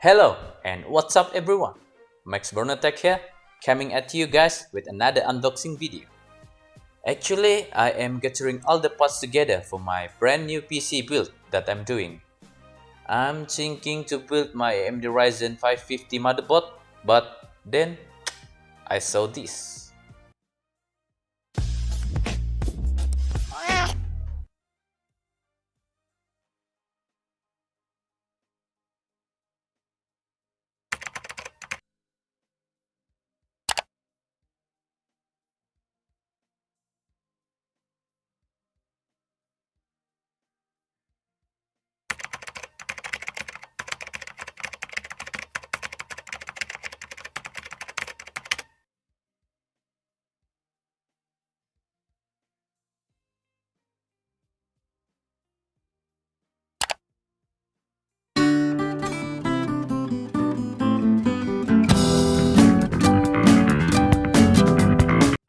Hello and what's up everyone, Max Tech here, coming at you guys with another unboxing video. Actually, I am gathering all the parts together for my brand new PC build that I'm doing. I'm thinking to build my AMD Ryzen 550 motherboard, but then I saw this.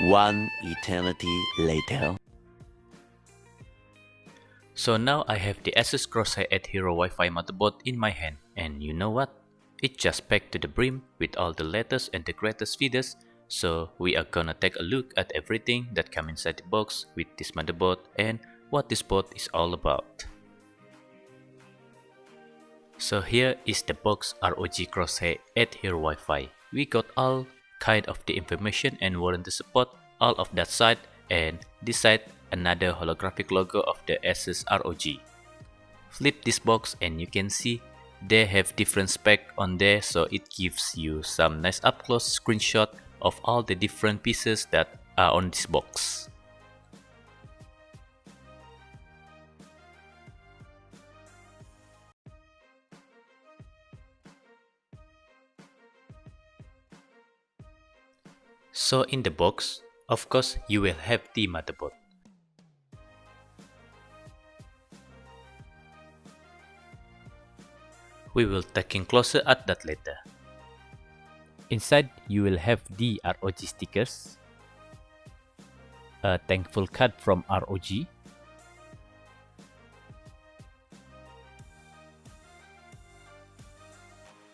One eternity later. So now I have the Asus Crosshair VIII Hero Wi-Fi motherboard in my hand, and you know what? It's just packed to the brim with all the latest and the greatest features. So we are gonna take a look at everything that comes inside the box with this motherboard and what this board is all about. So here is the box ROG Crosshair VIII Hero Wi-Fi. We got all kind of the information and warranty support, all of that side, and this side another holographic logo of the Asus ROG. Flip this box and you can see they have different spec on there, so it gives you some nice up close screenshot of all the different pieces that are on this box. So in the box, of course, you will have the motherboard. We will taking closer at that later. Inside, you will have the ROG stickers, a thankful card from ROG,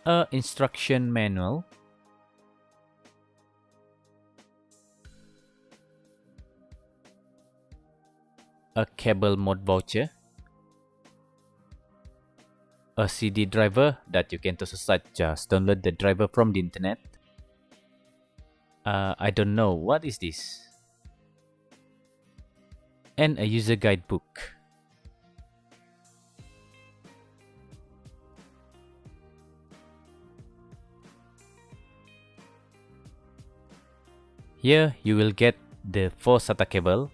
a instruction manual, a cable mod voucher, a CD driver that you can toss aside, just download the driver from the internet. I don't know what is this. And a user guidebook. Here you will get the 4 SATA cable,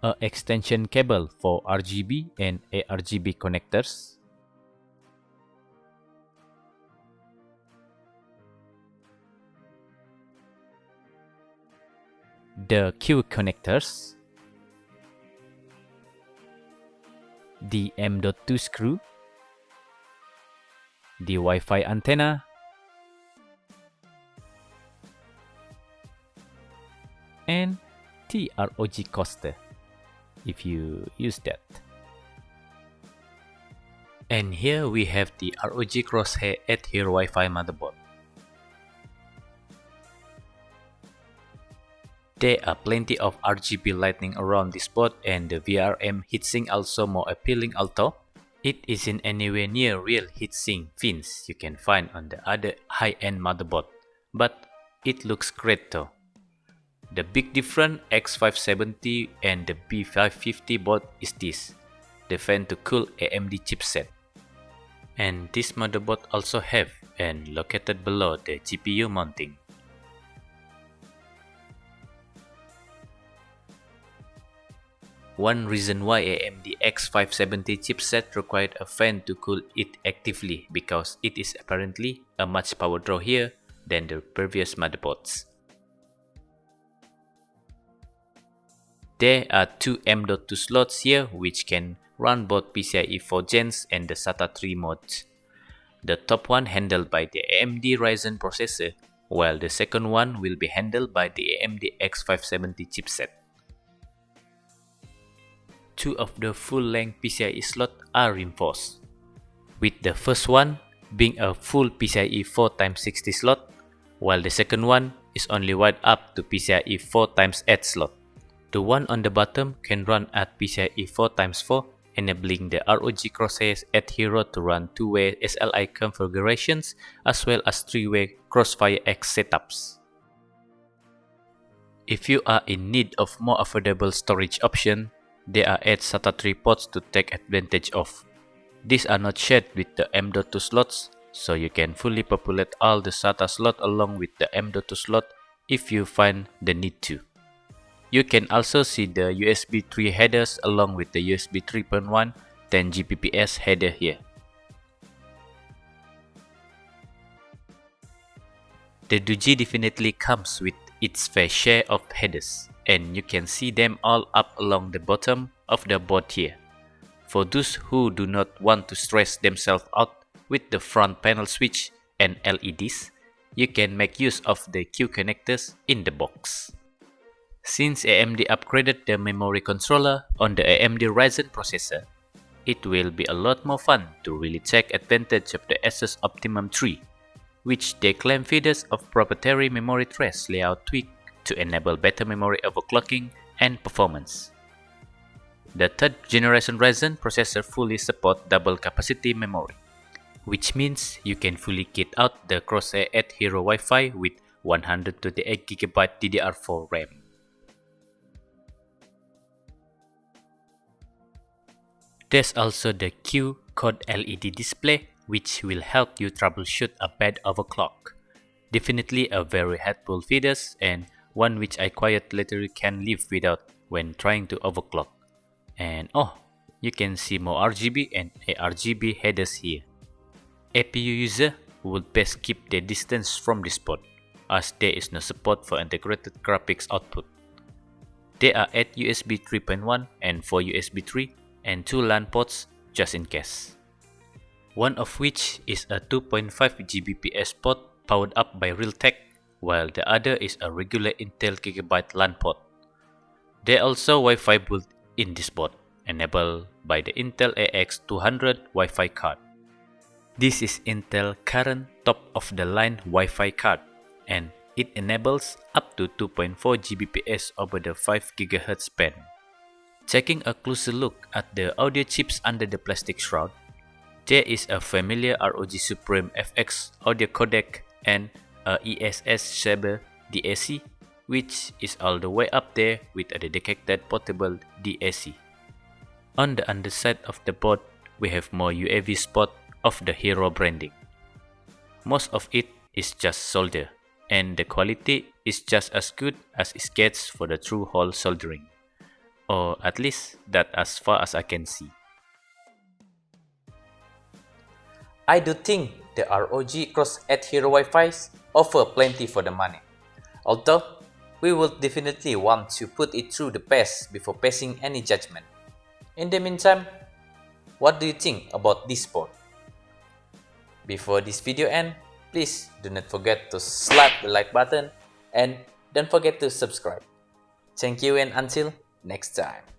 a extension cable for RGB and ARGB connectors, the Q connectors, the M.2 screw, the Wi-Fi antenna, and the ROG coaster if you use that. And here we have the ROG Crosshair VIII Hero Wi-Fi motherboard. There are plenty of RGB lighting around this board, and the VRM heatsink also more appealing, although it isn't anywhere near real heatsink fins you can find on the other high-end motherboard, but it looks great though. The big difference X570 and the B550 board is this, the fan to cool AMD chipset. And this motherboard also have and located below the GPU mounting. One reason why AMD X570 chipset required a fan to cool it actively because it is apparently a much power draw here than the previous motherboards. There are 2 M.2 slots here which can run both PCIe 4 gens and the SATA 3 modes. The top one handled by the AMD Ryzen processor, while the second one will be handled by the AMD X570 chipset. two of the full-length PCIe slots are reinforced, with the first one being a full PCIe 4x60 slot, while the second one is only wired up to PCIe 4x8 slot. The one on the bottom can run at PCIe 4x4, enabling the ROG Crosshair VIII Hero to run two-way SLI configurations as well as three-way Crossfire X setups. If you are in need of more affordable storage option, there are 8 SATA 3 ports to take advantage of. These are not shared with the M.2 slots, so you can fully populate all the SATA slot along with the M.2 slot if you find the need to. You can also see the USB 3 headers along with the USB 3.1 10Gbps header here. The Doogee definitely comes with its fair share of headers, and you can see them all up along the bottom of the board here. For those who do not want to stress themselves out with the front panel switch and LEDs, you can make use of the Q connectors in the box. Since AMD upgraded the memory controller on the AMD Ryzen processor, it will be a lot more fun to really take advantage of the Asus Optimum 3, which they claim features of proprietary memory trace layout tweak to enable better memory overclocking and performance. The 3rd generation Ryzen processor fully supports double capacity memory, which means you can fully kit out the Crosshair VIII Hero Wi-Fi with 128GB DDR4 RAM. There's also the Q Code LED display, which will help you troubleshoot a bad overclock. Definitely a very helpful feature and one which I quite literally can live without when trying to overclock. And oh, you can see more RGB and ARGB headers here. APU user would best keep their distance from this board, as there is no support for integrated graphics output. There are 8 USB 3.1 and 4 USB 3 and 2 LAN ports just in case. One of which is a 2.5 Gbps port powered up by Realtek, while the other is a regular Intel GB LAN port. There are also Wi-Fi built in this board, enabled by the Intel AX200 Wi-Fi card. This is Intel current top-of-the-line Wi-Fi card, and it enables up to 2.4 Gbps over the 5 GHz band. Taking a closer look at the audio chips under the plastic shroud, there is a familiar ROG Supreme FX audio codec and a ESS Saber DAC, which is all the way up there with a dedicated portable DAC. On the underside of the board, we have more UAV spot of the Hero branding. Most of it is just solder, and the quality is just as good as it gets for the true hole soldering. Or at least that as far as I can see. I do think the ROG Crosshair VIII Hero Wi-Fis offer plenty for the money, although we will definitely want to put it through the pace before passing any judgment. In the meantime, what do you think about this board? Before this video ends, please do not forget to slap the like button and don't forget to subscribe. Thank you and until next time.